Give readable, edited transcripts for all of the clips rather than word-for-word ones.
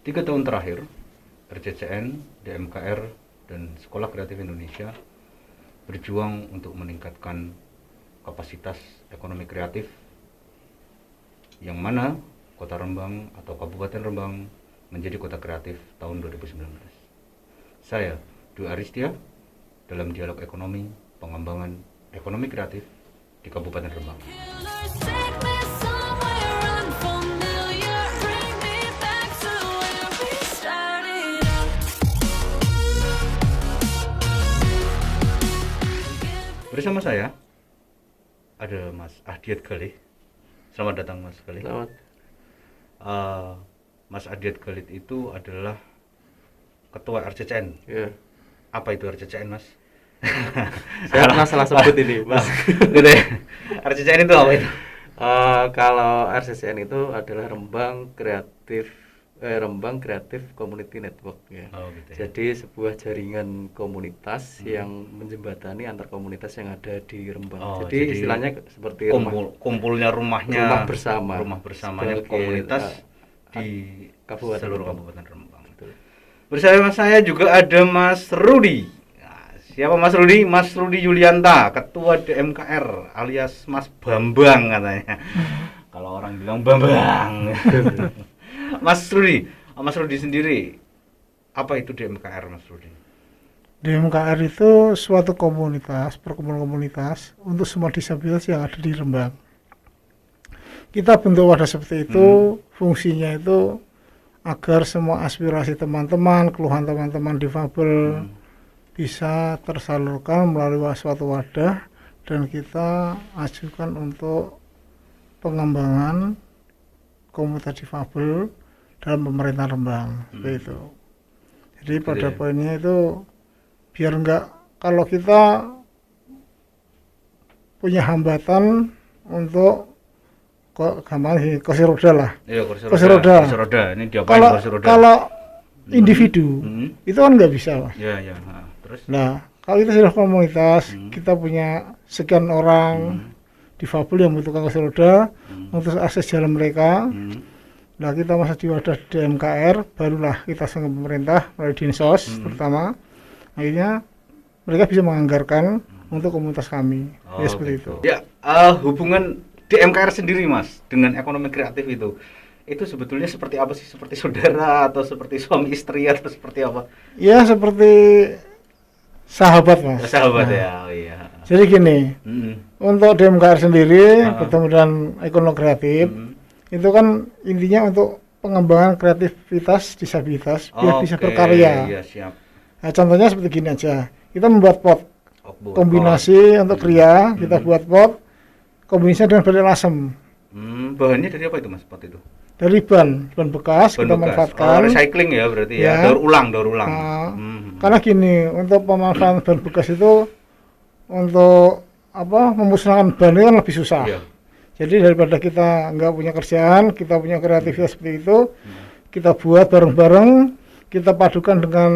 3 tahun terakhir, RCCN, DMKR, dan Sekolah Kreatif Indonesia berjuang untuk meningkatkan kapasitas ekonomi kreatif, yang mana Kota Rembang atau Kabupaten Rembang menjadi kota kreatif tahun 2019. Saya, Dwi Aristia, dalam dialog ekonomi, pengembangan ekonomi kreatif di Kabupaten Rembang. Bersama saya ada Mas Adiat Galih. Selamat datang Mas Galih. Selamat. Mas Adiat Galih itu adalah ketua RCCN. Ya. Apa itu RCCN, Mas? Saya pernah salah sebut ini, Mas. Gitu ya. RCCN itu apa itu? Kalau RCCN itu adalah Rembang Creative Community Network ya. Oh, gitu ya. Jadi sebuah jaringan komunitas yang menjembatani antar komunitas yang ada di Rembang. Oh, jadi istilahnya seperti kumpulnya rumah bersamanya sebagai, komunitas di Kabupaten seluruh Rembang. Kabupaten Rembang. Bersama saya juga ada Mas Rudi. Nah, siapa Mas Rudi? Mas Rudi Yulianta, Ketua DMKR alias Mas Bambang katanya. Kalau orang bilang Bambang. Mas Rudi sendiri, apa itu DMKR, Mas Rudi? DMKR itu suatu komunitas, perkumpulan komunitas untuk semua disabilitas yang ada di Rembang. Kita bentuk wadah seperti itu, fungsinya itu agar semua aspirasi teman-teman, keluhan teman-teman difabel bisa tersalurkan melalui suatu wadah dan kita ajukan untuk pengembangan komunitas difabel dalam pemerintahan Rembang, seperti itu. Jadi pada poinnya itu biar enggak, kalau kita punya hambatan untuk kursi roda lah. Iya, kursi roda. Ini diapain kursi roda? Kalau individu itu kan nggak bisa, Mas. Iya, iya. Terus? Nah, kalau kita sudah komunitas, kita punya sekian orang difabel yang membutuhkan kursi roda untuk akses jalan mereka. Nah, kita masuk di wadah DMKR, barulah kita sama pemerintah melalui Dinsos terutama. Akhirnya mereka bisa menganggarkan untuk komunitas kami. Ya seperti itu. Ya, hubungan DMKR sendiri, Mas, dengan ekonomi kreatif itu sebetulnya seperti apa sih? Seperti saudara atau seperti suami istri atau seperti apa? Ya, seperti sahabat, Mas. Sahabat ya, oh, iya. Jadi gini, untuk DMKR sendiri bertemu dengan ekonomi kreatif, itu kan intinya untuk pengembangan kreativitas disabilitas biar bisa berkarya. Iya, siap. Nah, contohnya seperti gini aja, kita membuat pot kombinasi untuk kria, kita buat pot kombinasi dengan batik lasem. Bahannya dari apa itu, Mas, pot itu? Dari ban bekas kita manfaatkan. Recycling ya berarti ya, daur ulang. Karena gini, untuk pemanfaatan ban bekas itu untuk memusnahkan ban itu kan lebih susah. Iya. Jadi daripada kita nggak punya kerjaan, kita punya kreativitas seperti itu, kita buat bareng-bareng, kita padukan dengan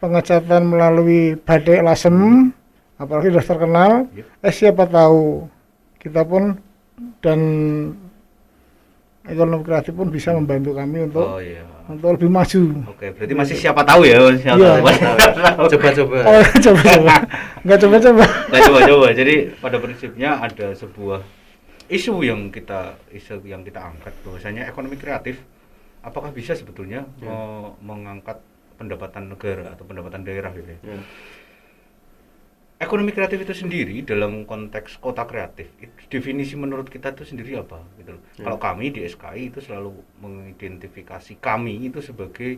pengecatan melalui batik lasem, apalagi sudah terkenal. Siapa tahu kita pun dan ekonomi kreatif pun bisa membantu kami untuk lebih maju. Oke, berarti masih siapa tahu ya? Coba-coba. Nggak coba-coba. Jadi pada prinsipnya ada sebuah isu yang kita angkat, bahwasanya ekonomi kreatif apakah bisa sebetulnya mengangkat pendapatan negara atau pendapatan daerah gitu ya. Ekonomi kreatif itu sendiri dalam konteks kota kreatif, definisi menurut kita itu sendiri apa gitu. Kalau kami di SKI itu selalu mengidentifikasi kami itu sebagai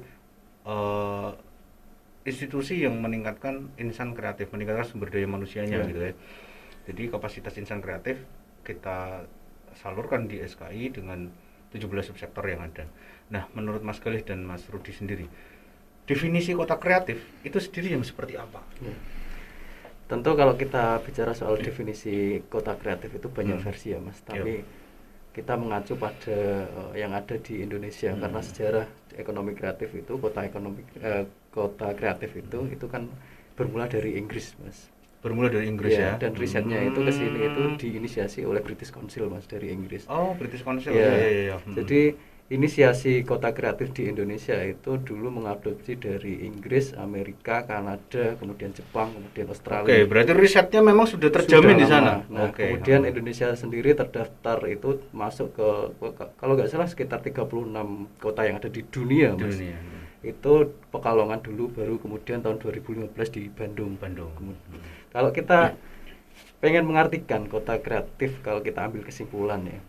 institusi yang meningkatkan insan kreatif, meningkatkan sumber daya manusianya gitu ya. Jadi kapasitas insan kreatif kita salurkan di SKI dengan 17 subsektor yang ada. Nah, menurut Mas Galih dan Mas Rudi sendiri, definisi kota kreatif itu sendiri yang seperti apa? Tentu kalau kita bicara soal definisi kota kreatif itu banyak versi ya, Mas. Tapi kita mengacu pada yang ada di Indonesia karena sejarah ekonomi kreatif itu kota kreatif itu kan bermula dari Inggris, Mas. Bermula dari Inggris ya. Dan risetnya itu ke sini itu diinisiasi oleh British Council, Mas, dari Inggris. Oh, British Council. Iya. Jadi inisiasi kota kreatif di Indonesia itu dulu mengadopsi dari Inggris, Amerika, Kanada, kemudian Jepang, kemudian Australia. Oke, berarti risetnya memang sudah terjamin di sana. Nah, Oke. kemudian Indonesia sendiri terdaftar itu masuk ke kalau nggak salah sekitar 36 kota yang ada di dunia, Mas. Dunia. Itu Pekalongan dulu, baru kemudian tahun 2015 di Bandung. Bandung. Kalau kita pengen mengartikan kota kreatif, kalau kita ambil kesimpulan ya,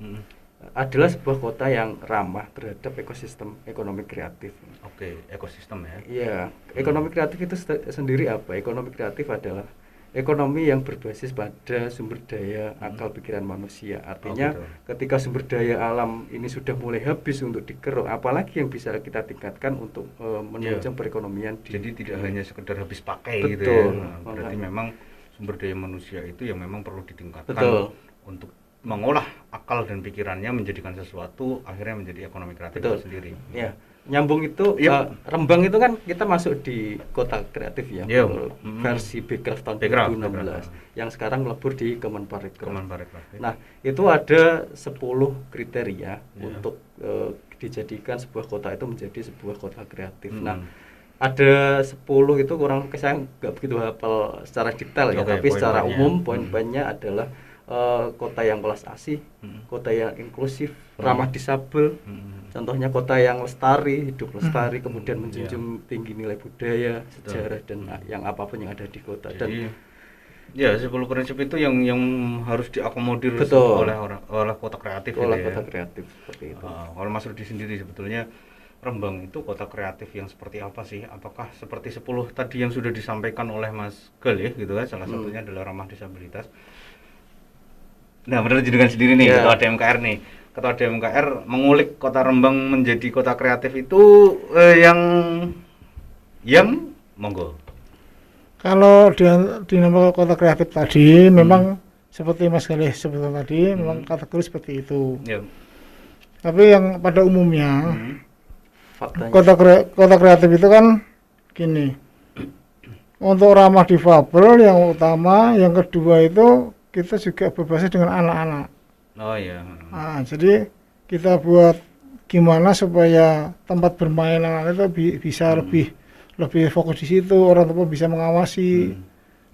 adalah sebuah kota yang ramah terhadap ekosistem ekonomi kreatif. Oke, ekosistem ya. Iya, ekonomi kreatif itu sendiri apa? Ekonomi kreatif adalah ekonomi yang berbasis pada sumber daya akal pikiran manusia. Artinya ketika sumber daya alam ini sudah mulai habis untuk dikeruk, apalagi yang bisa kita tingkatkan untuk menunjang perekonomian. Jadi tidak hanya sekedar habis pakai. Betul. Gitu ya. Nah, berarti memang sumber daya manusia itu yang memang perlu ditingkatkan. Betul. Untuk mengolah akal dan pikirannya menjadikan sesuatu, akhirnya menjadi ekonomi kreatif itu sendiri. Ya, nyambung itu Rembang itu kan kita masuk di kota kreatif ya, versi Bekraf tahun 2016 yang sekarang melebur di Kemenparekraf. Nah, itu ada 10 kriteria untuk dijadikan sebuah kota itu menjadi sebuah kota kreatif. Nah, ada 10 itu kurang, saya nggak begitu hafal secara detail ya, tapi secara umum poin-poinnya adalah kota yang welas asih, kota yang inklusif, ramah disabel, contohnya kota yang lestari, hidup lestari, kemudian menjunjung tinggi nilai budaya, sejarah dan yang apapun yang ada di kota. Jadi, ya 10 prinsip itu yang harus diakomodir oleh kota kreatif. Oleh kota kreatif seperti itu. Kalau Mas Rudi sendiri sebetulnya Rembang itu kota kreatif yang seperti apa sih? Apakah seperti 10 tadi yang sudah disampaikan oleh Mas Gal ya, gitu kan? Salah satunya adalah ramah disabilitas. Nah, benar jenengan sendiri nih, Ketua DMKR nih. Ketua DMKR mengulik kota Rembang menjadi kota kreatif itu yang monggo. Kalau di nama kota kreatif tadi memang seperti Mas Galih sebutkan tadi, memang kategori seperti itu. Tapi yang pada umumnya kota kreatif itu kan gini. Untuk ramah difabel yang utama, yang kedua itu kita juga berbasis dengan anak-anak. Oh iya. Nah, jadi kita buat gimana supaya tempat bermain anak itu bisa lebih fokus di situ, orang tua bisa mengawasi.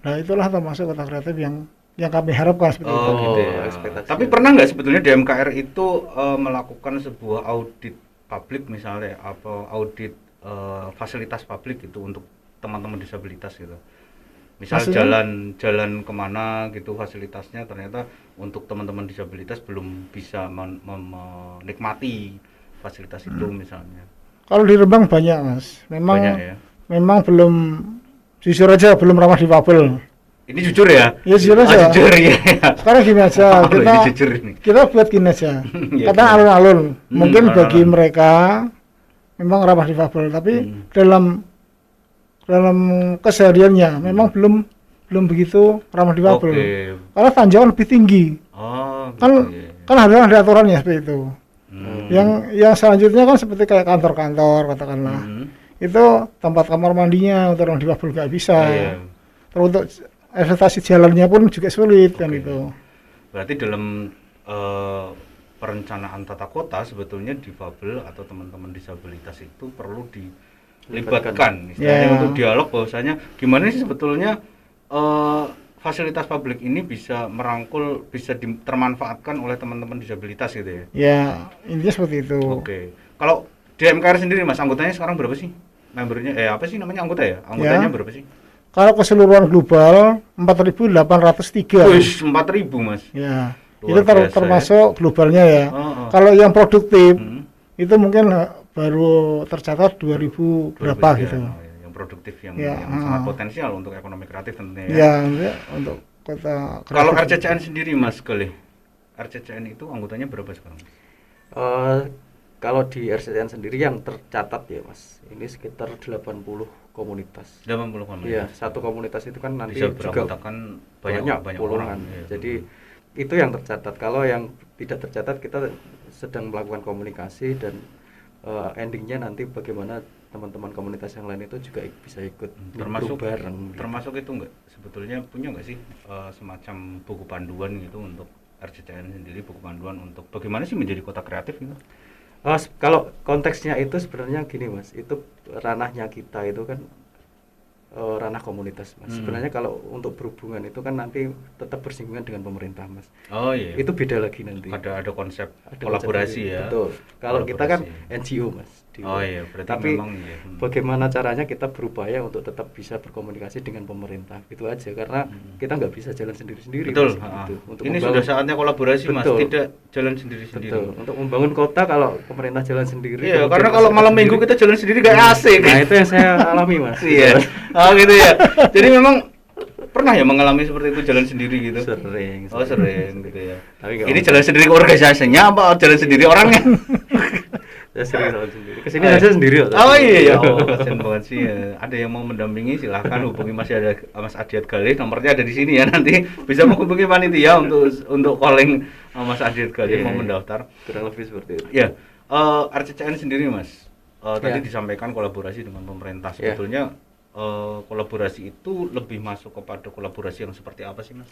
Nah, itulah termasuk kota kreatif yang kami harapkan seperti itu. Gitu ya. Tapi pernah nggak sebetulnya DMKR itu melakukan sebuah audit publik misalnya, apa audit fasilitas publik itu untuk teman-teman disabilitas gitu? Misal jalan kemana gitu fasilitasnya ternyata untuk teman-teman disabilitas belum bisa menikmati fasilitas itu misalnya. Kalau di Rembang banyak, Mas. Memang banyak, ya? Memang belum, jujur aja belum ramah difabel. Ini jujur ya? Ya jujur aja. Jujur ya. Sekarang gini aja, kita buat gini aja. Kata alun-alun, mungkin bagi mereka memang ramah difabel, tapi dalam kesehariannya memang belum begitu ramah difabel. Karena tanjakan lebih tinggi. Kan ada aturannya seperti itu. Yang selanjutnya kan seperti kayak kantor-kantor katakanlah. Itu tempat kamar mandinya untuk orang difabel nggak bisa. Terus untuk eksploitasi jalannya pun juga sulit kan itu. Berarti dalam perencanaan tata kota sebetulnya difabel atau teman-teman disabilitas itu perlu dilibatkan istilahnya untuk dialog bahwasanya gimana sih sebetulnya fasilitas publik ini bisa merangkul, bisa termanfaatkan oleh teman-teman disabilitas gitu ya. Ya, intinya seperti itu. Oke. Kalau DMKR sendiri Mas, anggotanya sekarang berapa sih? Membernya apa sih namanya anggota ya? Anggotanya berapa sih? Kalau keseluruhan global 4.803. Wih, 4.000 Mas. Ya. Itu termasuk globalnya ya. Kalau yang produktif itu mungkin baru tercatat 2000 berapa gitu. Yang produktif yang sangat potensial untuk ekonomi kreatif tentunya ya. Ya, untuk kota kreatif. Kalau RCCN sendiri Mas Galih, RCCN itu anggotanya berapa sekarang? Kalau di RCCN sendiri yang tercatat ya Mas, ini sekitar 80 komunitas. 80 komunitas. Iya, satu komunitas itu kan nanti bisa juga banyak orang. Jadi itu yang tercatat. Kalau yang tidak tercatat kita sedang melakukan komunikasi dan endingnya nanti bagaimana teman-teman komunitas yang lain itu juga bisa ikut termasuk bareng. Termasuk itu enggak sebetulnya punya enggak sih semacam buku panduan gitu untuk RCCN sendiri, buku panduan untuk bagaimana sih menjadi kota kreatif gitu? Kalau konteksnya itu sebenarnya gini Mas, itu ranahnya kita itu kan ranah komunitas Mas. Sebenarnya kalau untuk berhubungan itu kan nanti tetap bersinggungan dengan pemerintah Mas. Oh iya. Itu beda lagi nanti. Ada konsep Ada kolaborasi konsep, ya. betul. Kalau kita kan Kolaborasi. NGO Mas. Oh iya, berarti Tapi memang iya. bagaimana caranya kita berupaya untuk tetap bisa berkomunikasi dengan pemerintah gitu aja, karena kita nggak bisa jalan sendiri-sendiri Betul. Mas, gitu. Untuk Ini membangun- sudah saatnya kolaborasi Mas, Betul. tidak jalan sendiri-sendiri. betul. Untuk membangun kota kalau pemerintah jalan sendiri. Iya, kemudian karena kalau masyarakat malam sendiri, minggu kita jalan sendiri kayak asik. Nah, itu yang saya alami Mas. Iya. Oh gitu ya. Jadi memang pernah ya mengalami seperti itu jalan sendiri gitu. Sering. Oh sering gitu ya. Tapi nggak Ini apa-apa. jalan sendiri ke organisasinya apa jalan sendiri orangnya? Saya sering jalan sendiri. Kesini aja sendiri ya. Oh iya ya. Oh, kasihan banget sih ya. Ada yang mau mendampingi silahkan hubungi Mas Adiat Galih, nomornya ada di sini ya, nanti bisa menghubungi panitia untuk calling Mas Adiat Galih Iya, mau iya. mendaftar. Kurang lebih seperti itu. Ya, RCCN sendiri Mas, tadi Ya. disampaikan kolaborasi dengan pemerintah. Ya. Sebetulnya kolaborasi itu lebih masuk kepada kolaborasi yang seperti apa sih Mas?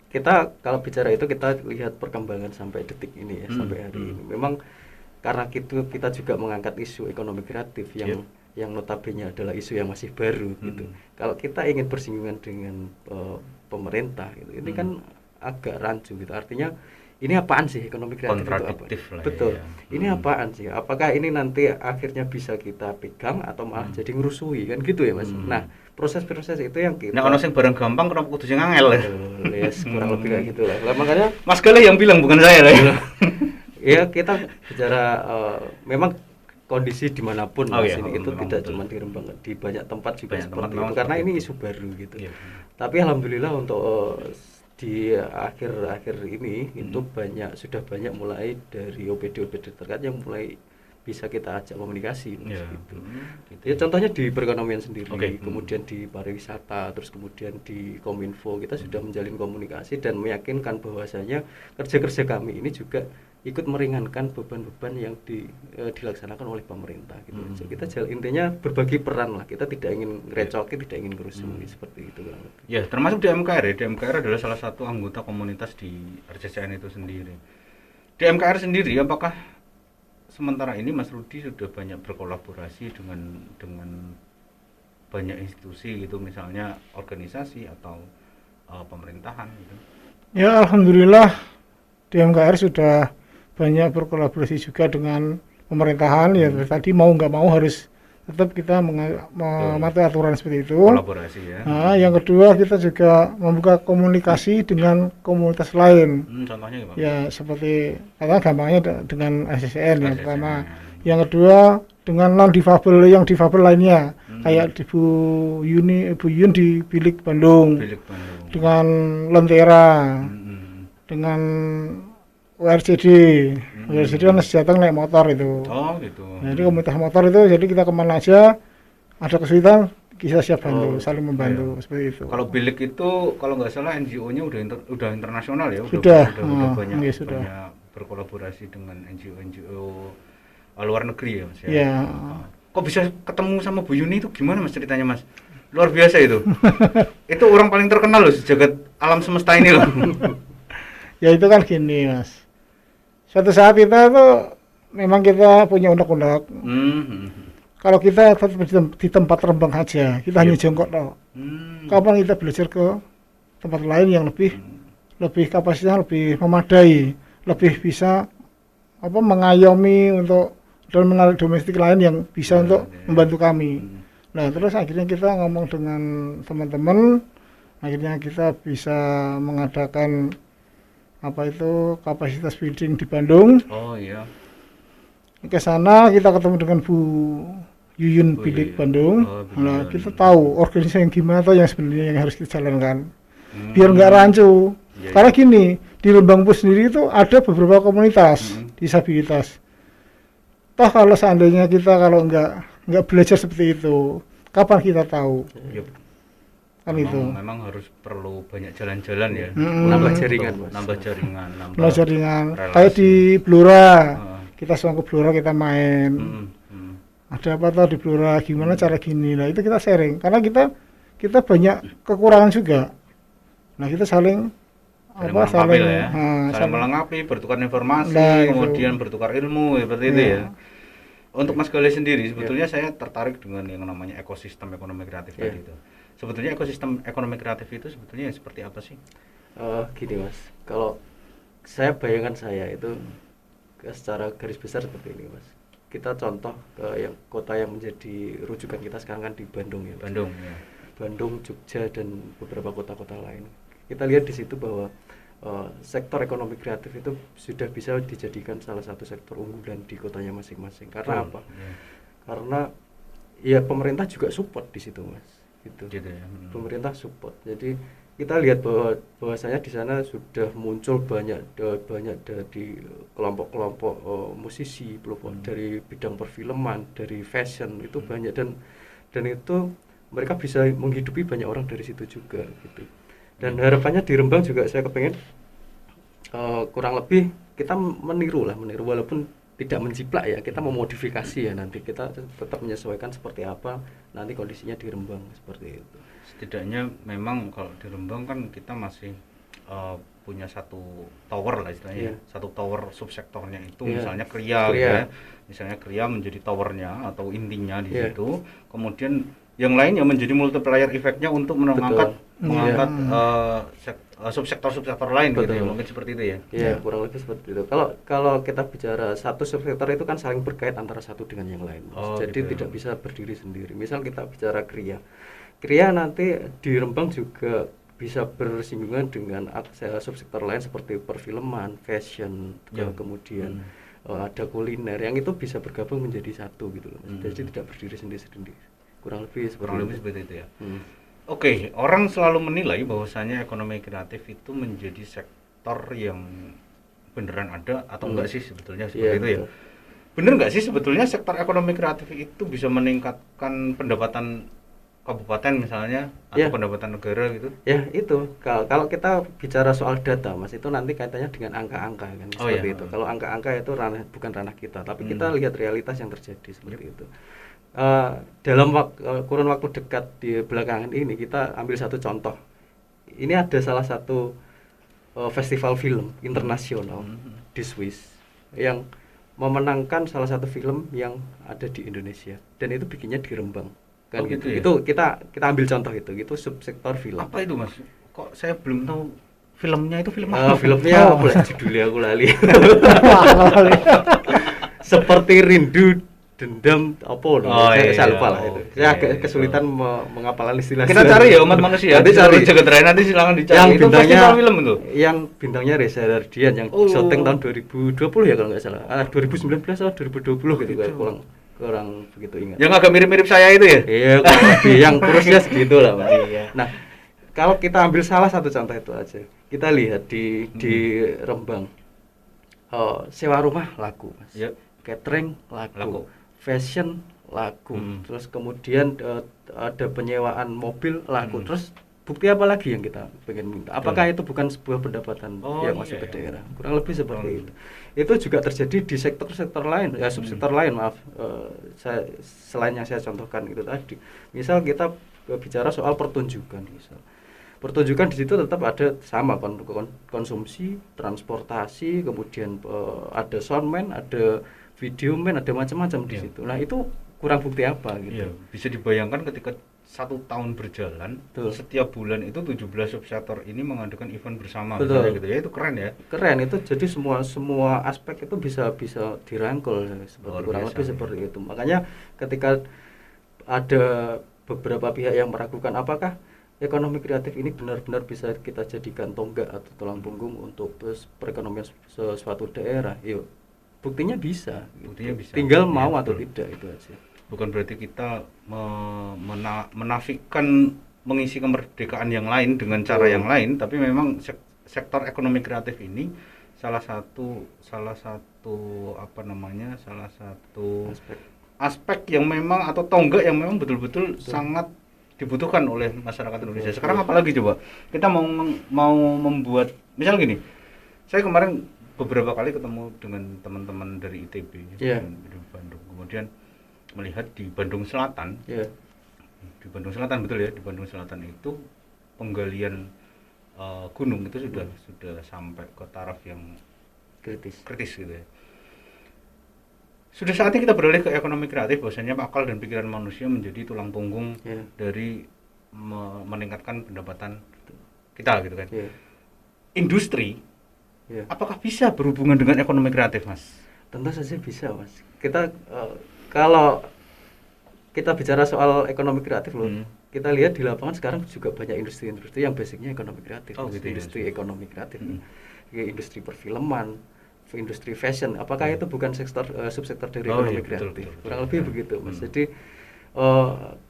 Kita kalau bicara itu kita lihat perkembangan sampai detik ini ya, sampai hari ini. Memang karena kita juga mengangkat isu ekonomi kreatif yang notabene adalah isu yang masih baru gitu. Kalau kita ingin bersinggungan dengan pemerintah gitu, ini kan agak rancu gitu. Artinya ini apaan sih ekonomi kreatif itu apa? Kontradiktif lah Betul. ya. Ini apaan sih? Apakah ini nanti akhirnya bisa kita pegang atau malah jadi ngerusuhi kan gitu ya Mas. Nah, proses-proses itu yang kita Nah, ono sing barang gampang kenapa kudu sing angel ya? yes, kurang lebih kayak gitu lah. Makanya Mas Galih yang bilang bukan saya lah ya. ya kita bicara memang kondisi dimanapun Oh, Mas, iya, ini itu memang tidak betul. cuma di Rembang, di banyak tempat juga Banyak seperti tempat itu memang karena seperti ini itu. isu baru gitu. Iya. Tapi alhamdulillah untuk di akhir-akhir ini itu sudah banyak mulai dari OPD terkait yang mulai bisa kita ajak komunikasi Mas, Iya. gitu. Gitu. Ya contohnya di perekonomian sendiri, Oke. kemudian di pariwisata, terus kemudian di Kominfo kita sudah menjalin komunikasi dan meyakinkan bahwasanya kerja-kerja kami ini juga ikut meringankan beban-beban yang dilaksanakan oleh pemerintah gitu. So, kita intinya berbagi peran lah. Kita tidak ingin ngerecoki, tidak ingin ngerusuhi seperti itu kurang lebih. Ya, termasuk di MKR ya. Di MKR adalah salah satu anggota komunitas di RCCN itu sendiri. Di MKR sendiri, apakah sementara ini Mas Rudi sudah banyak berkolaborasi dengan banyak institusi gitu, misalnya organisasi atau pemerintahan gitu? Ya alhamdulillah di MKR sudah banyak berkolaborasi juga dengan pemerintahan ya. Tadi mau nggak mau harus tetap kita mematuhi aturan seperti itu. Kolaborasi ya. Nah, yang kedua kita juga membuka komunikasi dengan komunitas lain. Contohnya gimana? Ya seperti katakan gampangnya dengan SSN yang SSN. pertama. Yang kedua dengan non difabel yang difabel lainnya kayak Bu Yun di Bilik Bandung, Bilik Bandung. dengan Lentera, dengan URCD. URCD kan sejateng naik motor itu. Oh gitu. Jadi komunitas motor itu jadi kita kemana aja ada kesulitan kita siap bantu, saling membantu seperti itu. Kalau Bilik itu kalau nggak salah NGO-nya udah internasional ya, Sudah. udah banyak, Iya, sudah. banyak berkolaborasi dengan NGO luar negeri ya Mas ya. Ya. Kok bisa ketemu sama Bu Yuni itu gimana Mas ceritanya Mas? Luar biasa itu. Itu orang paling terkenal loh sejagat alam semesta ini loh. Ya itu kan gini Mas. Suatu saat kita tuh memang kita punya undang-undang. Kalau kita tetap di tempat Rembang aja, kita hanya jongkok toh. Kapan kita belajar ke tempat lain yang lebih kapasitasnya lebih memadai, lebih bisa mengayomi untuk dan menarik domestik lain yang bisa untuk membantu kami. Nah terus akhirnya kita ngomong dengan teman-teman, akhirnya kita bisa mengadakan kapasitas building di Bandung. Oh iya. Ke sana kita ketemu dengan Bu Yuyun Bilik Bandung. Nah kita tahu organisasi yang gimana atau yang sebenarnya yang harus kita jalankan biar nggak rancu. Karena gini, di Rembang Pus sendiri itu ada beberapa komunitas disabilitas. Toh kalau seandainya kita kalau nggak belajar seperti itu, kapan kita tahu? Kan memang harus perlu banyak jalan-jalan ya. Nambah jaringan, Mas. Nambah jaringan. relasi. Kayak di Blora, kita sama ke Blora kita main. Ada apa tau di Blora, gimana cara gini. Nah itu kita sharing, karena kita banyak kekurangan juga. Nah kita saling saling apa melengkapi saling lah ya. Saling saling- melengkapi, bertukar informasi, Nah, itu. kemudian bertukar ilmu seperti itu Iya. ya. Untuk Mas Galih sendiri, sebetulnya saya tertarik dengan yang namanya ekosistem ekonomi kreatif Iya. tadi itu. Sebetulnya ekosistem ekonomi kreatif itu sebetulnya seperti apa sih? Gini Mas, kalau saya bayangan saya itu secara garis besar seperti ini Mas. Kita contoh ke yang kota yang menjadi rujukan kita sekarang kan di Bandung ya Mas. Bandung ya. Bandung, Jogja dan beberapa kota-kota lain. Kita lihat di situ bahwa sektor ekonomi kreatif itu sudah bisa dijadikan salah satu sektor unggulan di kotanya masing-masing. Karena apa? Ya. Karena ya pemerintah juga support di situ Mas. Gitu. Gitu ya. Pemerintah support. Jadi kita lihat bahwasanya di sana sudah muncul banyak dari kelompok-kelompok musisi, kelompok dari bidang perfilman, dari fashion itu banyak dan itu mereka bisa menghidupi banyak orang dari situ juga gitu. Dan harapannya di Rembang juga saya kepengen kurang lebih kita meniru walaupun tidak menjiplak ya, kita memodifikasi ya, nanti kita tetap menyesuaikan seperti apa nanti kondisinya di Rembang seperti itu. Setidaknya memang kalau di Rembang kan kita masih punya satu tower lah istilahnya, Iya. satu tower subsektornya itu Iya. misalnya Kria gitu Kria. ya. Misalnya Kria menjadi towernya atau intinya di Iya. situ. Kemudian yang lain yang menjadi multiplier efeknya untuk mengangkat Iya. subsektor lain gitu ya, Betul. mungkin seperti itu ya. Iya, kurang lebih seperti itu. Kalau kita bicara satu subsektor itu kan saling berkait antara satu dengan yang lain. Mas. Oh, Jadi gitu ya. tidak bisa berdiri sendiri. Misal kita bicara Kria. Kria nanti di Rembang juga bisa bersinggungan dengan subsektor lain seperti perfilman, fashion, Ya. kemudian ada kuliner yang itu bisa bergabung menjadi satu gitu loh. Mas. Jadi tidak berdiri sendiri. Kurang lebih Seperti itu ya. Hmm. Oke, orang selalu menilai bahwasanya ekonomi kreatif itu menjadi sektor yang beneran ada atau enggak sih sebetulnya seperti Iya, itu ya. betul. Bener nggak sih sebetulnya sektor ekonomi kreatif itu bisa meningkatkan pendapatan kabupaten misalnya atau Iya. pendapatan negara gitu? Ya itu kalau kita bicara soal data Mas, itu nanti kaitannya dengan angka-angka kan Oh, seperti iya. itu. Kalau angka-angka itu bukan ranah kita, tapi kita lihat realitas yang terjadi seperti itu. Dalam kurun waktu dekat di belakangan ini kita ambil satu contoh. Ini ada salah satu festival film internasional di Swiss yang memenangkan salah satu film yang ada di Indonesia dan itu bikinnya di Rembang. Kan Oh, gitu. gitu ya? Itu kita ambil contoh itu subsektor film. Apa itu Mas? Kok saya belum tahu filmnya itu film apa? Filmnya apa lah judulnya aku lali. Seperti Rindu Dendam apa loh. Oh, Saya iya, lupa lah itu. oke. Saya agak kesulitan mengapalan istilah. Kita cari ya umat manusia. Nanti cari. Jagat Raya nanti silakan dicari. Yang Itu bintangnya festival film itu. Yang bintangnya Reza Rahardian yang Oh. syuting tahun 2020 ya kalau nggak salah. 2019 atau 2020 gitu kayak kurang begitu ingat. Yang agak mirip-mirip saya itu ya? Iya, kurang lebih yang kurusnya segitu lah, Mas. Iya. Nah, kalau kita ambil salah satu contoh itu aja. Kita lihat di Rembang. Sewa rumah laku, Mas. Iya. Catering Laku. laku. Fashion laku. Terus kemudian ada penyewaan mobil laku. Terus bukti apa lagi yang kita pengen minta? Apakah itu bukan sebuah pendapatan Oh, yang masuk iya. ke daerah? Kurang lebih seperti itu. Itu juga terjadi di sektor-sektor lain, ya subsektor lain, maaf. Selain yang saya contohkan itu tadi. Misal kita bicara soal pertunjukan, misal. Pertunjukan di situ tetap ada sama konsumsi, transportasi, kemudian ada soundman, ada videoman, ada macam-macam di Iya. situ. Nah, itu kurang bukti apa gitu. Iya, bisa dibayangkan ketika 1 tahun berjalan, Betul. setiap bulan itu 17 subsektor ini mengadakan event bersama. Betul. Misalnya gitu ya, itu keren ya. Keren itu, jadi semua aspek itu bisa dirangkul seperti Luar kurang biasa, lebih ya. seperti itu. Makanya ketika ada beberapa pihak yang meragukan apakah ekonomi kreatif ini benar-benar bisa kita jadikan tonggak atau tulang punggung untuk perekonomian suatu daerah, yuk buktinya bisa. Buktinya bisa. Tinggal Ya, mau atau betul. tidak, itu aja. Bukan berarti kita menafikan mengisi kemerdekaan yang lain dengan cara Betul. yang lain, tapi memang sektor ekonomi kreatif ini salah satu apa namanya? Salah satu aspek yang memang atau tonggak yang memang betul-betul sangat dibutuhkan oleh masyarakat Indonesia. Sekarang apalagi coba kita mau membuat, misal gini, saya kemarin beberapa kali ketemu dengan teman-teman dari ITB Iya. di Bandung, kemudian melihat di Bandung Selatan, Ya, di Bandung Selatan betul ya, di Bandung Selatan itu penggalian gunung itu sudah sampai ke taraf yang kritis gitu ya. Sudah saatnya kita beralih ke ekonomi kreatif, bahwasanya akal dan pikiran manusia menjadi tulang punggung dari meningkatkan pendapatan kita gitu kan. Industri apakah bisa berhubungan dengan ekonomi kreatif, Mas? Tentu saja bisa, Mas. Kita kalau kita bicara soal ekonomi kreatif loh, kita lihat di lapangan sekarang juga banyak industri-industri yang basicnya ekonomi kreatif. Gitu industri ekonomi kreatif, industri perfilman, industri fashion. Apakah itu bukan subsektor dari ekonomi kreatif? Betul. Kurang lebih begitu, Mas. Jadi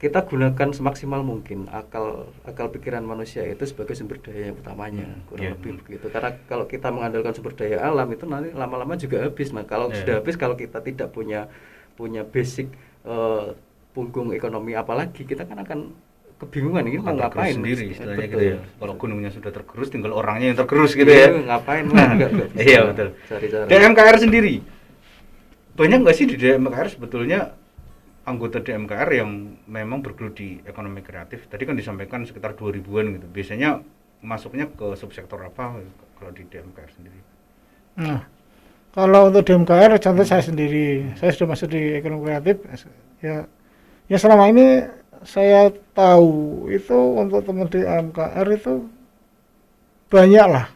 kita gunakan semaksimal mungkin akal pikiran manusia itu sebagai sumber daya yang utamanya, kurang lebih begitu. Karena kalau kita mengandalkan sumber daya alam itu nanti lama-lama juga habis. Nah, kalau sudah habis, kalau kita tidak punya basic punggung ekonomi, apalagi kita kan akan kebingungan ini mau ngapain sendiri istilahnya gitu ya. Kalau gunungnya sudah tergerus, tinggal orangnya yang tergerus gitu ya. Ngapain enggak bisa. Iya betul. DMKR sendiri banyak nggak sih di DMKR sebetulnya anggota DMKR yang memang bergelut di ekonomi kreatif? Tadi kan disampaikan sekitar 2000-an gitu. Biasanya masuknya ke subsektor apa kalau di DMKR sendiri? Nah, kalau untuk DMKR contoh saya sendiri, saya sudah masuk di ekonomi kreatif ya selama ini saya tahu itu untuk teman DMKR itu banyak lah.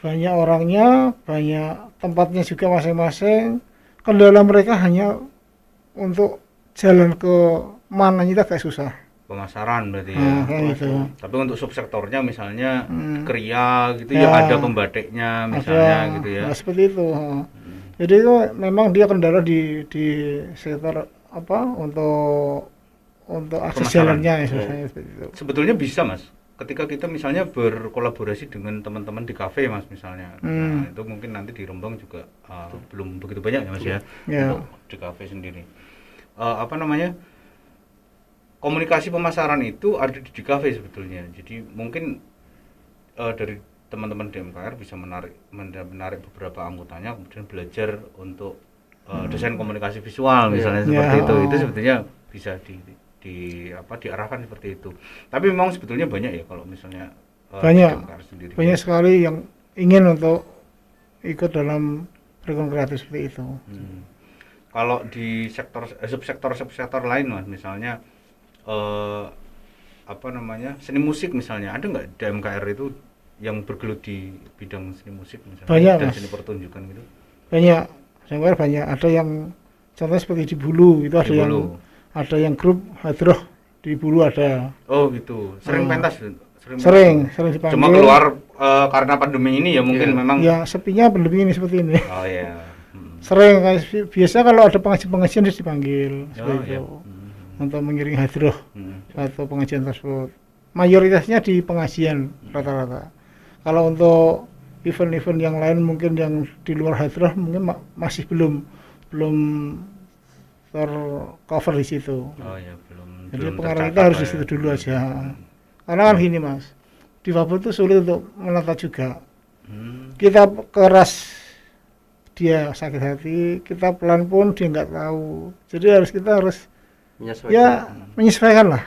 Banyak orangnya, banyak tempatnya juga masing-masing. Kendala mereka hanya untuk jalan ke mananya itu agak susah. Pemasaran berarti gitu. Tapi untuk subsektornya misalnya kria gitu ya ada pembatiknya misalnya gitu ya. Nah, seperti itu. Jadi itu memang dia kendala di sektor apa untuk akses jalannya seperti itu. Sebetulnya bisa, Mas. Ketika kita misalnya berkolaborasi dengan teman-teman di kafe, Mas, misalnya. Nah, itu mungkin nanti di Rembang juga belum begitu banyak ya, Mas ya. Untuk di kafe sendiri. Komunikasi pemasaran itu ada di kafe sebetulnya. Jadi mungkin dari teman-teman DMKR bisa menarik beberapa anggotanya kemudian belajar untuk desain komunikasi visual misalnya seperti itu. Itu sebetulnya bisa diarahkan seperti itu. Tapi memang sebetulnya banyak ya kalau misalnya DMKR sendiri. Banyak sekali yang ingin untuk ikut dalam program kreatif seperti itu. Kalau di subsektor lain, Mas, misalnya seni musik misalnya, ada nggak DMKR itu yang bergelut di bidang seni musik misalnya? Banyak, dan Mas. Seni pertunjukan gitu? Banyak, DMKR banyak. Ada yang contohnya seperti di Bulu itu ada yang grup hadroh di Bulu ada. Oh gitu, sering pentas? Sering dipanggil. Cuma keluar karena pandemi ini ya mungkin memang. Ya sepinya pandemi ini seperti ini. Oh iya. Sering, biasa kalau ada pengajian harus dipanggil seperti itu. Untuk mengiringi hadroh atau pengajian tersebut. Mayoritasnya di pengajian rata-rata. Kalau untuk event-event yang lain mungkin yang di luar hadroh mungkin masih belum tercover di situ. Oh ya, belum. Jadi pengarang kita harus di situ dulu aja. Karena kan gini, Mas, difabel itu sulit untuk menata juga. Kita keras dia sakit hati, kita pelan pun dia nggak tahu. Jadi kita harus menyesuaikan lah.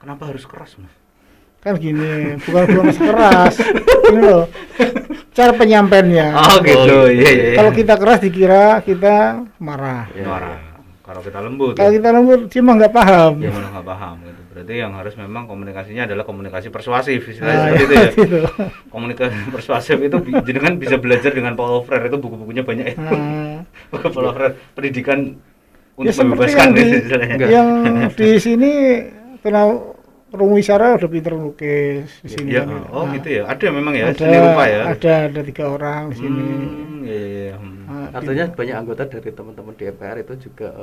Kenapa harus keras, Mas? Kan gini, bukan keras. Ini loh, cara penyampaiannya. Oh gitu, iya. Kalau kita keras dikira kita marah. Marah. Kalau kita lembut. Kalau kita lembut, dia mah nggak paham. Dia malah nggak paham gitu. Berarti yang harus memang komunikasinya adalah komunikasi persuasif, istilahnya seperti itu ya. Komunikasi persuasif itu jenengan bisa belajar dengan Paulo Freire, itu buku-bukunya banyak ya. Buku Paulo Freire, pendidikan untuk membebaskan yang di sini kenal Rungu Isara udah pinter lukis di sini. Ya, kan, gitu ya. Ada memang ya seni rupa ya. Ada 3 orang di sini. Iya. Artinya banyak anggota dari teman-teman DMKR itu juga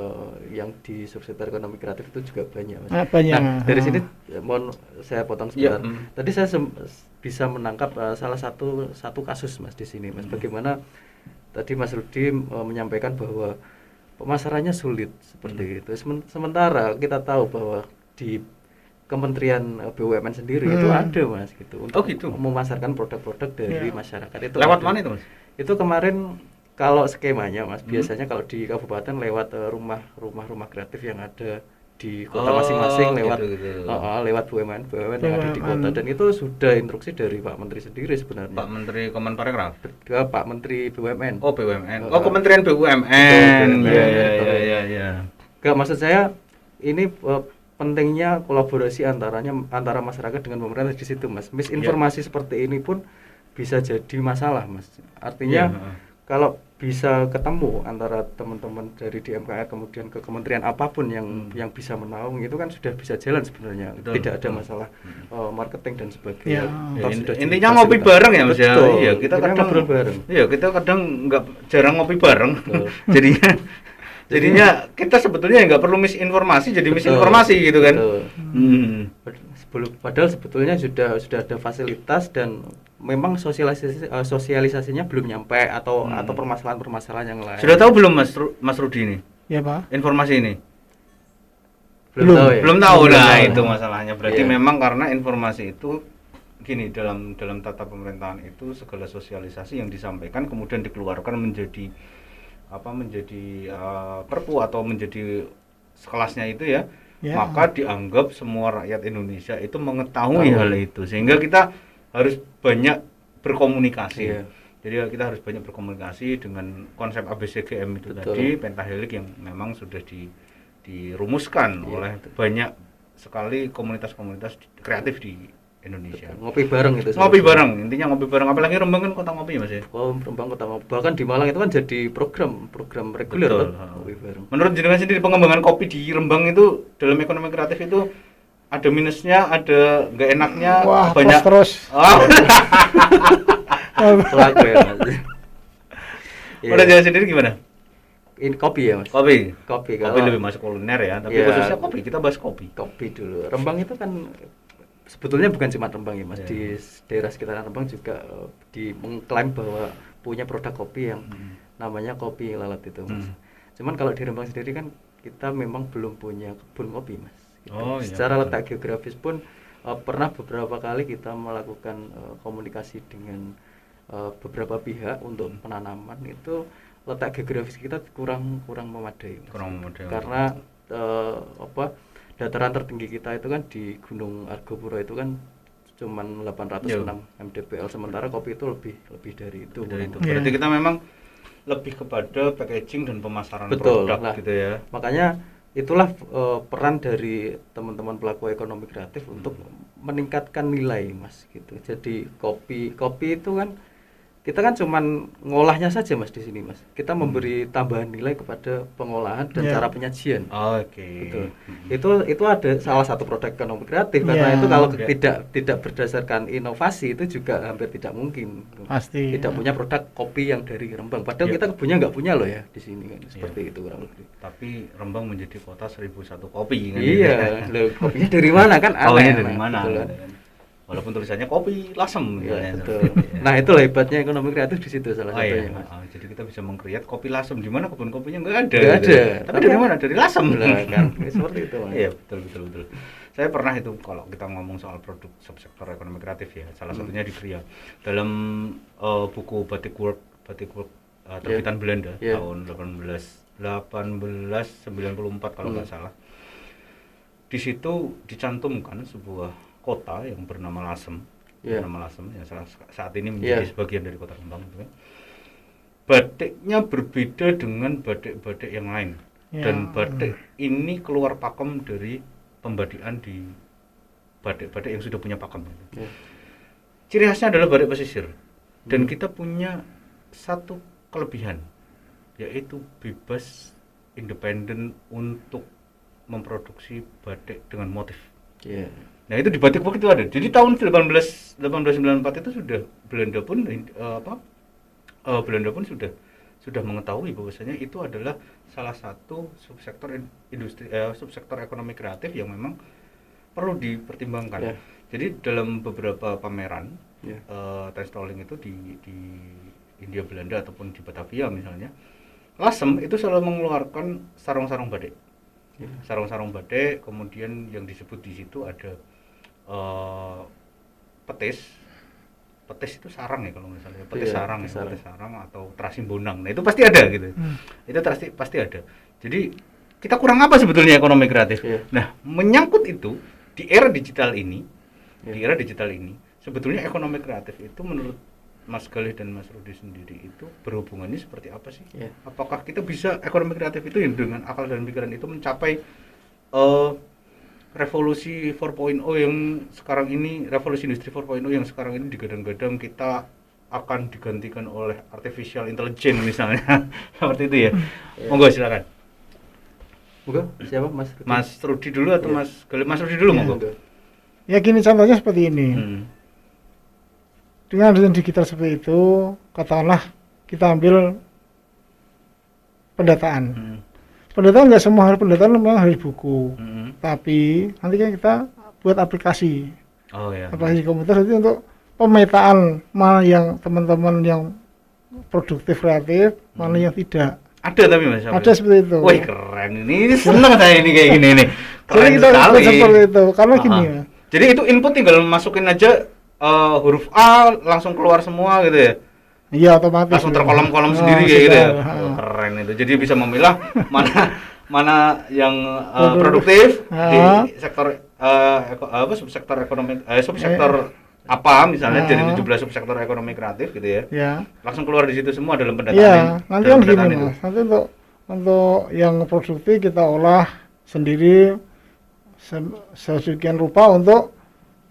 yang di subsektor ekonomi kreatif itu juga banyak, Mas. Banyak. Nah, dari sini mohon saya potong sebentar. Tadi saya bisa menangkap salah satu kasus, Mas, di sini, Mas. Bagaimana tadi Mas Rudi menyampaikan bahwa pemasarannya sulit seperti itu. Sementara kita tahu bahwa di Kementerian BUMN sendiri itu ada, Mas, gitu untuk memasarkan produk-produk dari masyarakat itu. Lewat mana itu, Mas? Itu kemarin kalau skemanya, Mas, biasanya kalau di kabupaten lewat rumah kreatif yang ada di kota masing-masing lewat gitu. lewat BUMN yang ada di kota, dan itu sudah instruksi dari Pak Menteri sendiri sebenarnya. Pak Menteri Kemenparekraf. Pak Menteri BUMN. Oh, BUMN. Kementerian BUMN. Iya. Enggak, maksud saya ini pentingnya kolaborasi antara masyarakat dengan pemerintah di situ, Mas. Misinformasi seperti ini pun bisa jadi masalah, Mas. Artinya kalau bisa ketemu antara teman-teman dari DMKR kemudian ke kementerian apapun yang bisa menaung, itu kan sudah bisa jalan sebenarnya. Betul, tidak ada masalah marketing dan sebagainya. Intinya ngopi bareng ya, Mas ya. Iya, kita kadang ngobrol bareng. Iya, kita kadang jarang ngopi bareng. Jadinya kita sebetulnya nggak perlu misinformasi, jadi misinformasi gitu kan. Padahal sebetulnya sudah ada fasilitas dan memang sosialisasinya belum nyampe atau permasalahan-permasalahan yang lain. Sudah tahu belum Mas Rudi ini? Ya, Pak. Informasi ini? Belum tahu ya? Belum tahu. Nah, itu masalahnya. Berarti memang karena informasi itu gini, dalam tata pemerintahan itu segala sosialisasi yang disampaikan kemudian dikeluarkan menjadi perpu atau menjadi sekelasnya itu ya, maka dianggap semua rakyat Indonesia itu mengetahui hal itu, sehingga kita harus banyak berkomunikasi. Jadi kita harus banyak berkomunikasi dengan konsep ABCGM itu tadi, pentahelik yang memang sudah dirumuskan oleh banyak sekali komunitas-komunitas kreatif di Indonesia. Ngopi bareng itu. Ngopi bareng, intinya ngopi bareng. Apalagi Rembang kan kota ngopi, Mas ya. Oh, Rembang kota ngopi. Bahkan di Malang itu kan jadi program reguler kan. Ngopi bareng. Menurut jenengan sendiri pengembangan kopi di Rembang itu dalam ekonomi kreatif itu ada minusnya, ada nggak enaknya, banyak terus. Pelaku ya, Mas. Udah jalan sendiri gimana? Ini kopi ya, Mas. Kopi kalau lebih masuk kuliner ya, tapi khususnya kopi. Kita bahas kopi. Kopi dulu. Rembang itu kan sebetulnya bukan cuma Rembang ya, Mas. Di daerah sekitaran Rembang juga mengklaim bahwa punya produk kopi yang namanya kopi lalat itu, Mas. Cuman kalau di Rembang sendiri kan kita memang belum punya kebun kopi, Mas. Gitu. Secara letak geografis pun pernah beberapa kali kita melakukan komunikasi dengan beberapa pihak untuk penanaman. Itu letak geografis kita kurang memadai, Mas. Karena dataran tertinggi kita itu kan di Gunung Argopuro itu kan cuman 806 mdpl, sementara kopi itu lebih dari itu. Berarti kita memang lebih kepada packaging dan pemasaran produk gitu ya. Makanya itulah peran dari teman-teman pelaku ekonomi kreatif untuk meningkatkan nilai, Mas, gitu. Jadi kopi itu kan kita kan cuman ngolahnya saja, Mas, di sini, Mas. Kita memberi tambahan nilai kepada pengolahan dan cara penyajian. Betul. Itu ada salah satu produk ekonomi kreatif, karena itu kalau tidak berdasarkan inovasi itu juga hampir tidak mungkin. Pasti. Tidak punya produk kopi yang dari Rembang. Padahal kita kebunnya nggak punya loh ya di sini kan. Seperti itu kurang lebih. Tapi Rembang menjadi kota 1001 kopi kan. Iya, loh, kopinya dari mana kan? Kopinya dari mana? Walaupun tulisannya kopi lasem betul. Nah, itulah hebatnya ekonomi kreatif di situ salah satunya. Mas. Jadi kita bisa meng-create kopi lasem, di mana kebun kopinya nggak ada. Nggak ada. Tapi dari mana? Dari lasem. Kan seperti itu, Mas. Iya, betul. Saya pernah itu kalau kita ngomong soal produk subsektor ekonomi kreatif ya, salah satunya di Kria. Dalam buku Batik Work terbitan Belanda tahun 1894 kalau nggak salah. Di situ dicantumkan sebuah kota yang bernama Lasem, yang saat ini menjadi sebagian dari kota Rembang. Batiknya berbeda dengan batik-batik yang lain, dan batik ini keluar pakem dari pembadikan di batik-batik yang sudah punya pakem. Ciri khasnya adalah batik pesisir, dan kita punya satu kelebihan, yaitu bebas independen untuk memproduksi batik dengan motif. Nah, itu di Batik Work itu ada. Jadi tahun 1894 itu sudah Belanda pun sudah mengetahui bahwasanya itu adalah salah satu subsektor subsektor ekonomi kreatif yang memang perlu dipertimbangkan. Jadi dalam beberapa pameran textiling itu di Hindia Belanda ataupun di Batavia misalnya, Lasem itu selalu mengeluarkan sarung-sarung batik. Sarung-sarung batik, kemudian yang disebut di situ ada petis itu sarang ya kalau misalnya petis sarang atau terasi bonang. Nah, itu pasti ada gitu. Itu pasti ada. Jadi kita kurang apa sebetulnya ekonomi kreatif. Iya. Nah, menyangkut itu di era digital ini, Iya. di era digital ini, sebetulnya ekonomi kreatif itu menurut Mas Galih dan Mas Rudi sendiri itu berhubungannya seperti apa sih? Iya. Apakah kita bisa ekonomi kreatif itu yang dengan akal dan pikiran itu mencapai revolusi 4.0 yang sekarang ini, revolusi industri 4.0 yang sekarang ini digadang-gadang kita akan digantikan oleh artificial intelligence misalnya. Seperti itu ya. Monggo silakan. Monggo, siapa Mas Rudi? Mas Rudi dulu atau Iya. Mas Galih? Mas Rudi dulu Iya. monggo. Ya gini contohnya seperti ini. Dengan digital seperti itu, katakanlah kita ambil pendataan. Pendataan nggak semua harus pendataan memang harus buku, tapi nanti kan kita buat aplikasi, Oh ya. aplikasi komputer itu untuk pemetaan mana yang teman-teman yang produktif kreatif, mana yang tidak. Ada tapi Mas. Ada seperti itu. Wih keren ini seneng saya ini kayak gini nih. Jadi Keren kita sekali. seperti itu, karena gini ya. Jadi itu input tinggal masukin aja huruf A langsung keluar semua gitu ya. Iya otomatis. Langsung terkolom-kolom Oh, sendiri kayak gitu ya. sudah, Oh, keren itu. Jadi bisa memilah mana yang produktif di sektor subsektor ekonomi subsektor apa misalnya dari 17 subsektor ekonomi kreatif gitu ya. Ya. Langsung keluar di situ semua dalam pendataan. Iya, nanti dalam kan gini pendataan itu. Mas. Nanti untuk yang produktif kita olah sendiri sesukian rupa untuk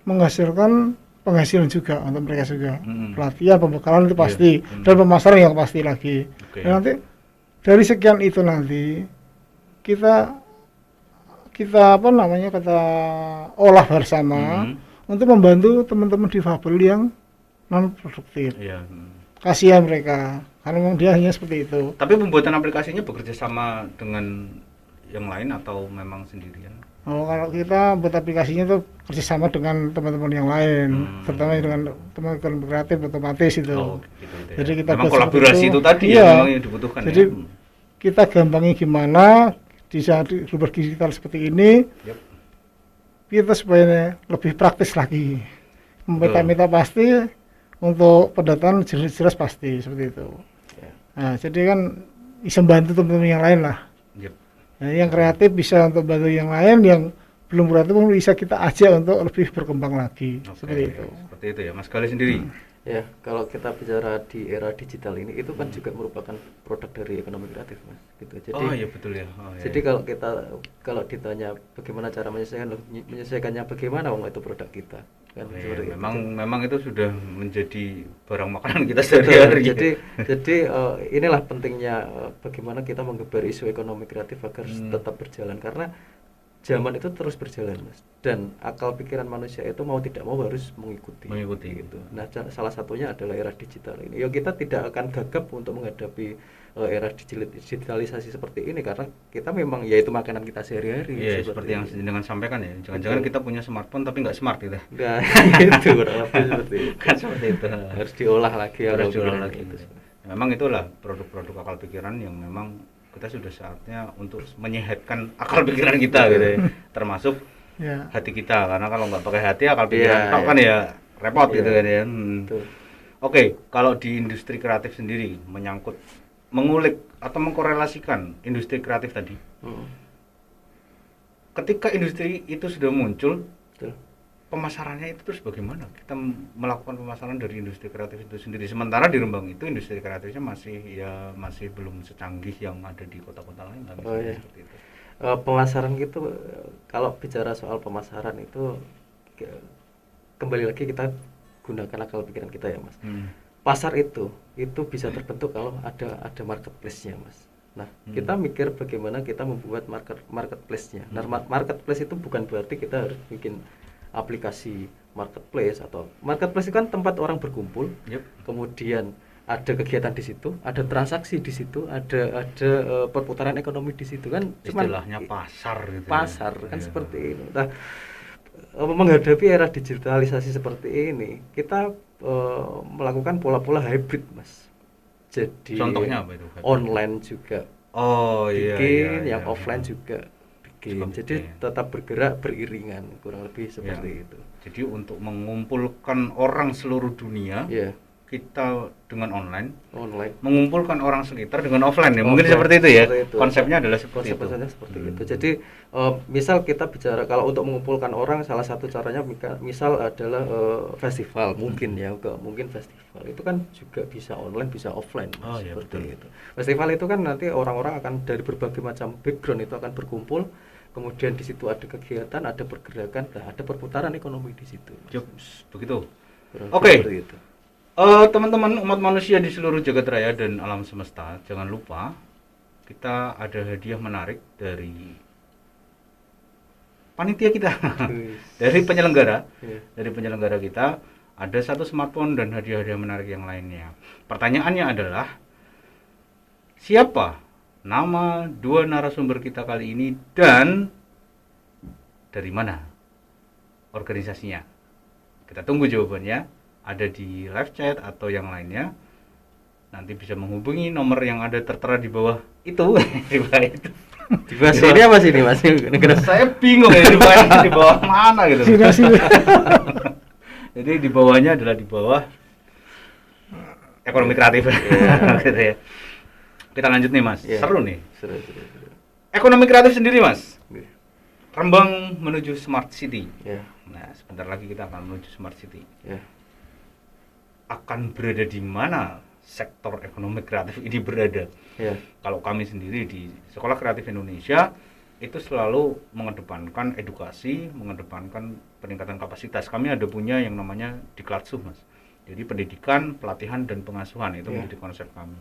menghasilkan penghasilan juga untuk mereka juga. Pelatihan, pembekalan itu pasti, dan pemasaran yang pasti lagi. Oke. Dan nanti dari sekian itu nanti kita apa namanya kita olah bersama untuk membantu teman-teman difabel yang non produktif. Iya. Kasihan mereka karena memang dia hanya seperti itu. Tapi pembuatan aplikasinya bekerja sama dengan yang lain atau memang sendirian? Oh, kalau kita buat aplikasinya tuh kerjasama dengan teman-teman yang lain, terutama dengan teman-teman kreatif otomatis itu. Oh, gitu, gitu ya. Jadi kita memang buat kolaborasi seperti itu tadi Iya. ya memang yang dibutuhkan Jadi ya. kita gampangnya gimana di saat di berbagai digital seperti ini, Yep. kita supaya lebih praktis lagi. Meta-meta pasti, untuk pendataan jelas-jelas pasti seperti itu. Ya. Nah, jadi kan bisa bantu teman-teman yang lain lah. Yep. Nah, yang kreatif bisa untuk bantu yang lain, yang belum kreatif pun bisa kita ajak untuk lebih berkembang lagi. Oke, Seperti itu. Seperti itu ya, Mas Galih sendiri. Ya, kalau kita bicara di era digital ini itu kan juga merupakan produk dari ekonomi kreatif, Mas. Gitu. Jadi Oh iya betul ya. Oh, iya, Jadi iya. kalau ditanya bagaimana cara menyelesaikannya bagaimana wong itu produk kita kan Oh, iya, seperti itu. memang itu sudah menjadi barang makanan kita Betul. sehari-hari. Jadi inilah pentingnya bagaimana kita menggeber isu ekonomi kreatif agar tetap berjalan karena zaman itu terus berjalan, Mas. Dan akal pikiran manusia itu mau tidak mau harus mengikuti. Gitu. Nah, salah satunya adalah era digital ini. Ya kita tidak akan gagap untuk menghadapi era digitalisasi seperti ini karena kita memang yaitu makanan kita sehari-hari. Iya, seperti yang dengan sampaikan ya. Jangan-jangan kita punya smartphone tapi nggak smart gitu. Nah, itu kurang lebih seperti itu. Kan seperti itu. Harus diolah lagi Harus akal diolah pikiran lagi. itu. Memang itulah produk-produk akal pikiran yang memang kita sudah saatnya untuk menyehatkan akal pikiran kita gitu ya. Termasuk Ya. hati kita karena kalau nggak pakai hati akal pikiran Iya, tok kan ya repot Iya. gitu kan ya. Betul. Oke, kalau di industri kreatif sendiri menyangkut mengulik atau mengkorelasikan industri kreatif tadi. Ketika industri itu sudah muncul, Betul. pemasarannya itu terus bagaimana? Kita melakukan pemasaran dari industri kreatif itu sendiri. Sementara di Rembang itu industri kreatifnya masih belum secanggih yang ada di kota-kota lain. Oh, iya. Seperti itu. Pemasaran gitu, kalau bicara soal pemasaran itu kembali lagi kita gunakan akal pikiran kita ya, Mas. Pasar itu bisa terbentuk kalau ada marketplace-nya, Mas. Nah, kita mikir bagaimana kita membuat marketplace-nya. Nah, marketplace itu bukan berarti kita harus bikin aplikasi marketplace atau marketplace itu kan tempat orang berkumpul. Yep. Kemudian ada kegiatan di situ, ada transaksi di situ, ada perputaran ekonomi di situ kan. Istilahnya pasar gitu. Pasar ya. kan Iya. seperti itu. Nah, menghadapi era digitalisasi seperti ini, kita melakukan pola-pola hybrid, Mas. Jadi Contohnya apa itu? online juga Oh iya. bikin, iya, yang iya. offline juga bikin. Juga Jadi bikin. tetap bergerak beriringan, kurang lebih seperti Ya. itu. Jadi untuk mengumpulkan orang seluruh dunia, Ya, kita dengan online mengumpulkan orang sekitar dengan offline ya. Mungkin seperti itu ya. Seperti itu. Konsepnya adalah seperti itu. Seperti itu. Jadi misal kita bicara kalau untuk mengumpulkan orang, salah satu caranya misal adalah festival mungkin ya, mungkin festival itu kan juga bisa online bisa offline seperti betul. Itu. Festival itu kan nanti orang-orang akan dari berbagai macam background itu akan berkumpul, kemudian di situ ada kegiatan, ada pergerakan, ada perputaran ekonomi di situ. Begitu. Oke. Teman-teman umat manusia di seluruh jagat raya dan alam semesta, jangan lupa kita ada hadiah menarik dari panitia kita, dari penyelenggara, dari penyelenggara kita ada 1 smartphone dan hadiah-hadiah menarik yang lainnya. Pertanyaannya adalah siapa nama 2 narasumber kita kali ini dan dari mana organisasinya? Kita tunggu jawabannya. Ada di live chat atau yang lainnya, nanti bisa menghubungi nomor yang ada tertera di bawah itu. Di bawah itu. Di bawah sini apa sih ini Mas? Saya bingung ya di bawah mana gitu. Jadi di bawahnya adalah di bawah ekonomi kreatif. Gitu ya. Kita lanjut nih Mas. Seru nih. Seru. Ekonomi kreatif sendiri Mas. Rembang menuju smart city. Nah, sebentar lagi kita akan menuju smart city. Akan berada di mana sektor ekonomi kreatif ini berada? Kalau kami sendiri di Sekolah Kreatif Indonesia itu selalu mengedepankan edukasi, mengedepankan peningkatan kapasitas. Kami ada punya yang namanya Diklatsuh Mas. Jadi pendidikan, pelatihan dan pengasuhan itu menjadi konsep kami.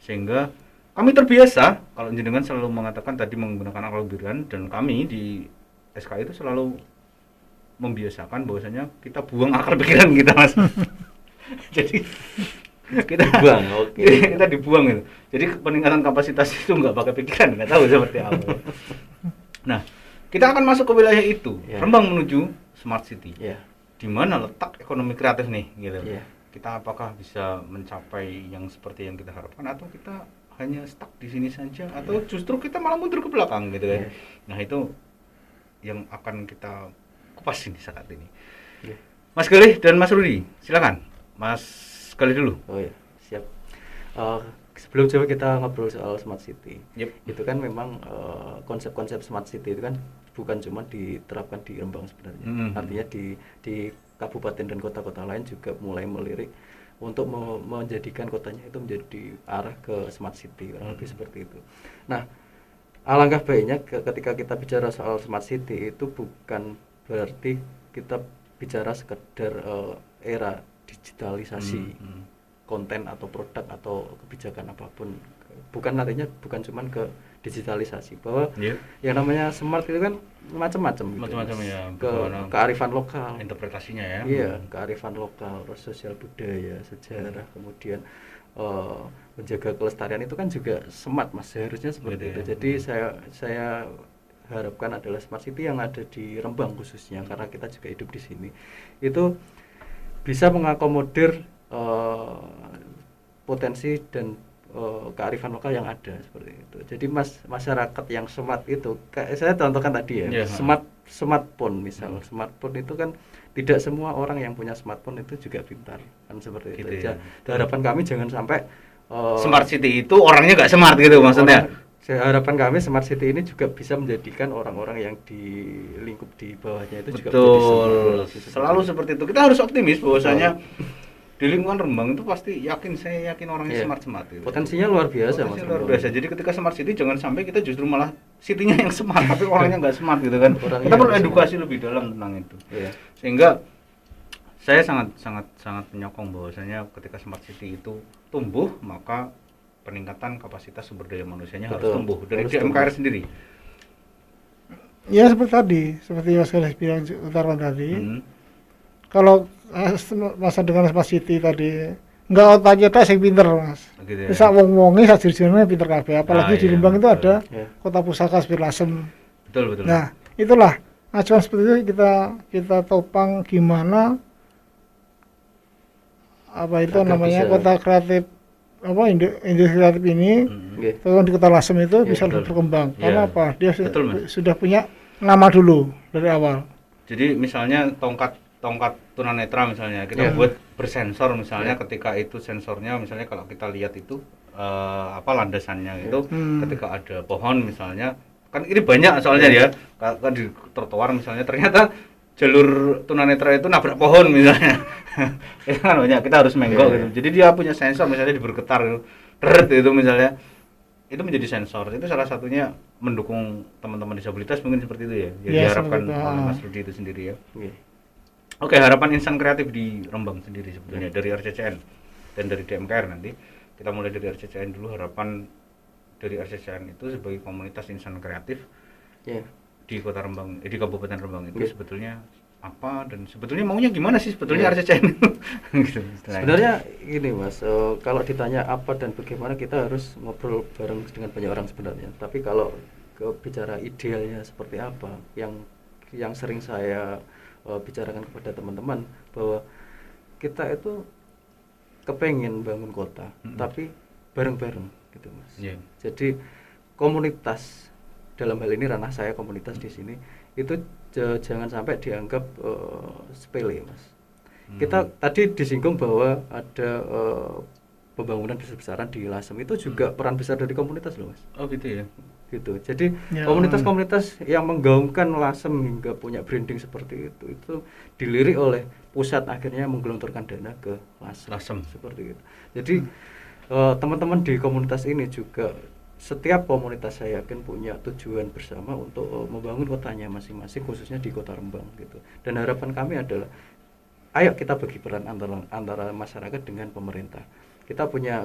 Sehingga kami terbiasa kalau jenengan selalu mengatakan tadi menggunakan akal pikiran, dan kami di SK itu selalu membiasakan bahwasanya kita buang akal pikiran kita Mas. Jadi kita dibuang, kita dibuang gitu. Jadi peningkatan kapasitas itu nggak pakai pikiran, nggak tahu seperti apa. Nah, kita akan masuk ke wilayah itu, Rembang menuju smart city. Di mana letak ekonomi kreatif nih, gitu. Kita apakah bisa mencapai yang seperti yang kita harapkan, atau kita hanya stuck di sini saja, atau justru kita malah mundur ke belakang, gitu kan? Nah, itu yang akan kita kupas ini saat ini. Mas Galih dan Mas Rudi, silakan. Mas Galih dulu. Siap. Sebelum coba kita ngobrol soal smart city, itu kan memang konsep-konsep smart city itu kan bukan cuma diterapkan di Rembang sebenarnya. Artinya di kabupaten dan kota-kota lain juga mulai melirik untuk menjadikan kotanya itu menjadi arah ke smart city, lebih seperti itu. Nah, alangkah baiknya ketika kita bicara soal smart city itu bukan berarti kita bicara sekedar era digitalisasi konten atau produk atau kebijakan apapun, bukan artinya bukan cuman ke digitalisasi, bahwa yang namanya smart itu kan macam-macam ya, ke kearifan lokal interpretasinya ya. Kearifan lokal, sosial budaya, sejarah, kemudian menjaga kelestarian itu kan juga smart Mas, seharusnya seperti itu. Jadi saya harapkan adalah smart city yang ada di Rembang khususnya, karena kita juga hidup di sini, itu bisa mengakomodir potensi dan kearifan lokal yang ada seperti itu. Jadi masyarakat yang smart itu, saya contohkan tadi ya, smartphone misal, smartphone itu kan tidak semua orang yang punya smartphone itu juga pintar, kan seperti gitu itu. Harapan kami jangan sampai smart city itu orangnya nggak smart gitu maksudnya. Harapan kami smart city ini juga bisa menjadikan orang-orang yang di lingkup di bawahnya itu juga menjadi smart. Selalu seperti itu. Kita harus optimis bahwasanya di lingkungan Rembang itu pasti saya yakin orangnya smart gitu. Potensinya luar biasa. Luar biasa. Jadi ketika smart city jangan sampai kita justru malah city-nya yang smart tapi orangnya nggak smart gitu kan. Kita perlu edukasi lebih dalam tentang itu. Sehingga saya sangat menyokong bahwasanya ketika smart city itu tumbuh, maka peningkatan kapasitas sumber daya manusianya harus tumbuh dari MKR sendiri. Ya seperti Mas Galih bilang utara tadi. Kalau masa dengan smart city tadi nggak otaknya tak sing pinter Mas. Gitu ya. Bisa wong-wonge sak dirjane pinter kabeh. Apalagi di Lembang itu ada kota pusaka Spirlasem. Betul. Nah, itulah acuan seperti itu kita topang gimana namanya kota kreatif industri kreatif ini di Kota Lasem itu bisa lebih berkembang. Karena apa? Dia sudah punya nama dulu dari awal. Jadi misalnya tongkat tongkat tunanetra misalnya, kita Yeah. buat bersensor misalnya, Yeah. ketika itu sensornya misalnya kalau kita lihat itu landasannya itu ketika ada pohon misalnya, kan ini banyak soalnya ya, kan di trotoar misalnya ternyata jalur tunanetra itu nabrak pohon misalnya. Itu kan banyak, kita harus menggok Yeah. gitu. Jadi dia punya sensor misalnya di bergetar gitu. Deret itu misalnya. Itu menjadi sensor. Itu salah satunya mendukung teman-teman disabilitas mungkin seperti itu ya. Yang Ya, diharapkan seperti itu. oleh Mas Rudi itu sendiri ya. Iya. Oke, harapan insan kreatif di Rembang sendiri sebetulnya dari RCCN dan dari DMKR nanti. Kita mulai dari RCCN dulu, harapan dari RCCN itu sebagai komunitas insan kreatif Iya. di Kota Rembang, di Kabupaten Rembang itu Iya. sebetulnya apa dan sebetulnya maunya gimana sih sebetulnya Iya. RCCN itu? Gitu, istilahnya. Sebenarnya gini Mas, kalau ditanya apa dan bagaimana, kita harus ngobrol bareng dengan banyak orang sebenarnya. Tapi kalau bicara idealnya seperti apa, yang sering saya bicarakan kepada teman-teman, bahwa kita itu kepengen bangun kota, tapi bareng-bareng gitu Mas. Iya. Jadi komunitas, dalam hal ini ranah saya komunitas di sini, itu jangan sampai dianggap sepele Mas. Kita tadi disinggung bahwa ada pembangunan besar-besaran di Lasem, itu juga peran besar dari komunitas loh Mas. Oh gitu ya. Gitu. Jadi Ya. komunitas-komunitas yang menggaungkan Lasem hingga punya branding seperti itu dilirik oleh pusat, akhirnya menggelontorkan dana ke Lasem. Seperti itu. Jadi teman-teman di komunitas ini juga, setiap komunitas saya yakin punya tujuan bersama untuk membangun kotanya masing-masing, khususnya di Kota Rembang gitu. Dan harapan kami adalah, ayo kita bagi peran antara masyarakat dengan pemerintah. Kita punya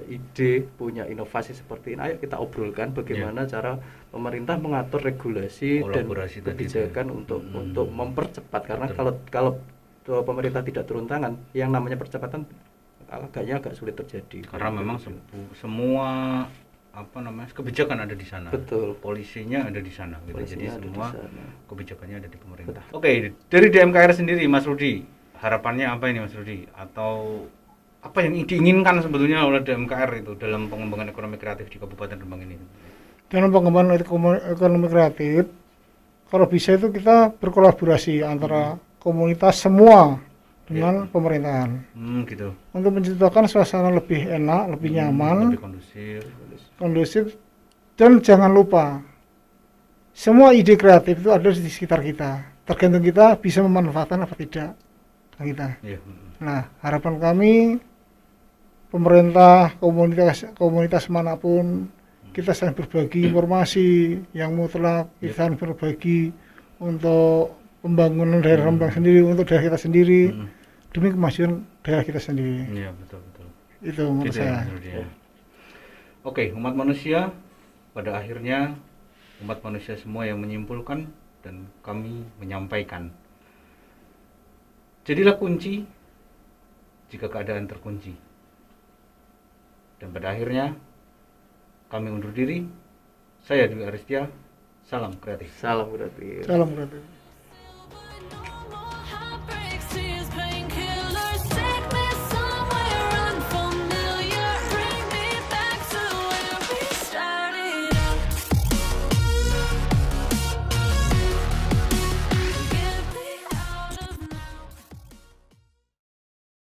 ide, punya inovasi seperti ini. Ayo kita obrolkan bagaimana cara pemerintah mengatur regulasi dan Kolaborasi tadi kebijakan untuk mempercepat. Karena kalau pemerintah tidak turun tangan, yang namanya percepatan agak sulit terjadi. Karena memang semua kebijakan ada di sana. Betul. Polisinya ada di sana gitu. Jadi Polisinya ada di semua sana. kebijakannya ada di pemerintah. Betul. Oke, dari DMKR sendiri Mas Rudi, harapannya apa ini Mas Rudi? Atau apa yang diinginkan sebetulnya oleh DMKR itu dalam pengembangan ekonomi kreatif di Kabupaten Rembang ini? Dalam pengembangan ekonomi kreatif, kalau bisa itu kita berkolaborasi antara komunitas semua dengan pemerintahan Gitu. untuk menciptakan suasana lebih enak, lebih nyaman, Lebih kondusif, dan jangan lupa semua ide kreatif itu ada di sekitar kita. Tergantung kita bisa memanfaatkan apa tidak kita. Iya. Nah, harapan kami pemerintah, komunitas manapun, kita saling berbagi informasi yang mutlak, kita saling berbagi untuk pembangunan daerah Rembang sendiri, untuk daerah kita sendiri, demi kemajuan daerah kita sendiri. Iya, betul. Itu menurut Gitu ya, saya. Mas Rudi, ya. Oke, umat manusia pada akhirnya umat manusia semua yang menyimpulkan dan kami menyampaikan. Jadilah kunci jika keadaan terkunci. Dan pada akhirnya kami undur diri. Saya Dwi Aristia. Salam kreatif. Salam kreatif. Salam kreatif.